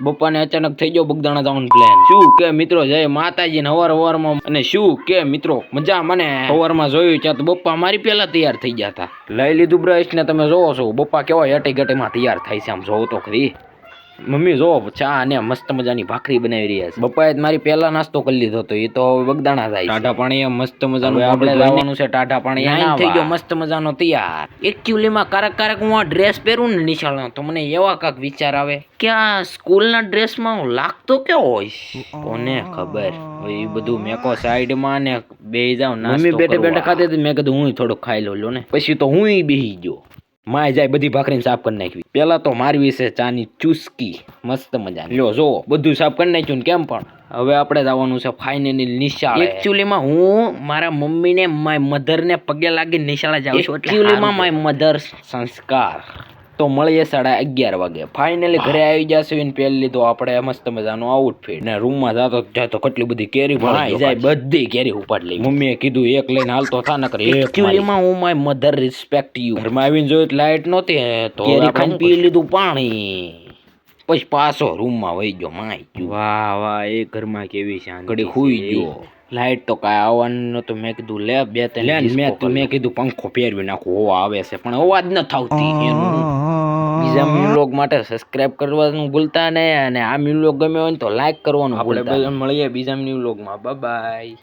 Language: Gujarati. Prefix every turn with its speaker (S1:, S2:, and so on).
S1: બપ્પાને અચાનક થઈ ગયો બગદાણા જવાનું પ્લાન। શું કે મિત્રો જય માતાજી ને હવારમાં અને શું કે મિત્રો મજા મને હવારમાં જોયું ત્યાં તો બપ્પા મારી પહેલા તૈયાર થઈ ગયા હતા। લઈ લીધું બ્રશ ને તમે જોવો છો બપ્પા કેવા હટી ગટીમાં તૈયાર થાય છે, આમ જોવો તો ખરી। મમ્મી જો ચા અને મસ્ત મજાની ભાખરી બનાવી રહ્યા છે। બપ્પાએ મારી પહેલા નાસ્તો કરી લીધો તો એ તો બગદાણા જાય ટાઢા પાણી મસ્ત મજાનું આપણે જવાનું છે ટાઢા પાણી નાઈ થઈ ગયો મસ્ત મજાનો તૈયાર। એકચ્યુઅલીમાં કારક હું આ ડ્રેસ પહેરું ને નિશાળનો તો મને એવા કાક વિચાર આવે કે આ સ્કૂલના ડ્રેસમાં હું લાગતો કેવો હોઈશ, કોને ખબર। એ બધું મેકો સાઈડમાં ને બેહી જાવ નાસ્તો કરવા। મમ્મી બેઠે બેઠે ખાતી હતી, મેં કીધું હું થોડુંક ખાઈ લો ને, પછી તો હું બેહી ગયો। માય જાય બધી ભાખરીને સાફ કરી નાખવી। પેલા તો મારવી છે ચાની ચુસ્કી મસ્ત મજા। લ્યો જો બધું સાફ કરી નાખ્યું ને કેમ પણ હવે આપણે જવાનું છે ફાઇનલી નિશાળે। એકચ્યુઅલીમાં હું મારા મમ્મીને માય મધરને પગે લાગી નિશાળે જાઉં છું। એકચ્યુઅલીમાં માય મધર સંસ્કાર તો મળીએ 11:30 વાગે। ફાઇનલી ઘરે આવી જશે ને પહેરી લીધો આપણે મસ્ત મજાનો આઉટફિટ ને રૂમમાં જાતો કેટલી બધી કેરી ભરાઈ જાય, બધી કેરી ઉપાડ લઈ। મમ્મીએ કીધું એક લઈને હાલતો થા ન કરે। એકચ્યુઅલીમાં હું માય મધર રિસ્પેક્ટ યુ। ઘરમાં આવીને જોયું લાઈટ નહોતી તો કેરી ખાઈને પી લીધું પાણી, પછી પાછો રૂમમાં વહી ગયો। માય વાહ વાહ એ ઘરમાં કેવી શાંતિ, ઘડી હુઈ ગયો। લાઈટ તો કાંઈ આવવાનું નહોતું, મેં કીધું લે બે ત્રણ મેં કીધું પંખો ફેરવી નાખું હવા આવે છે પણ અવાજ ન થતી એનું। બીજા મ્યુલોગ માટે સબસ્ક્રાઇબ કરવાનું ભૂલતા નહીં અને આ મ્યુલોગ ગમ્યો હોય તો લાઈક કરવાનું ભૂલતા નહીં। આપણે મળીએ બીજા મ્યુલોગમાં, બાય બાય।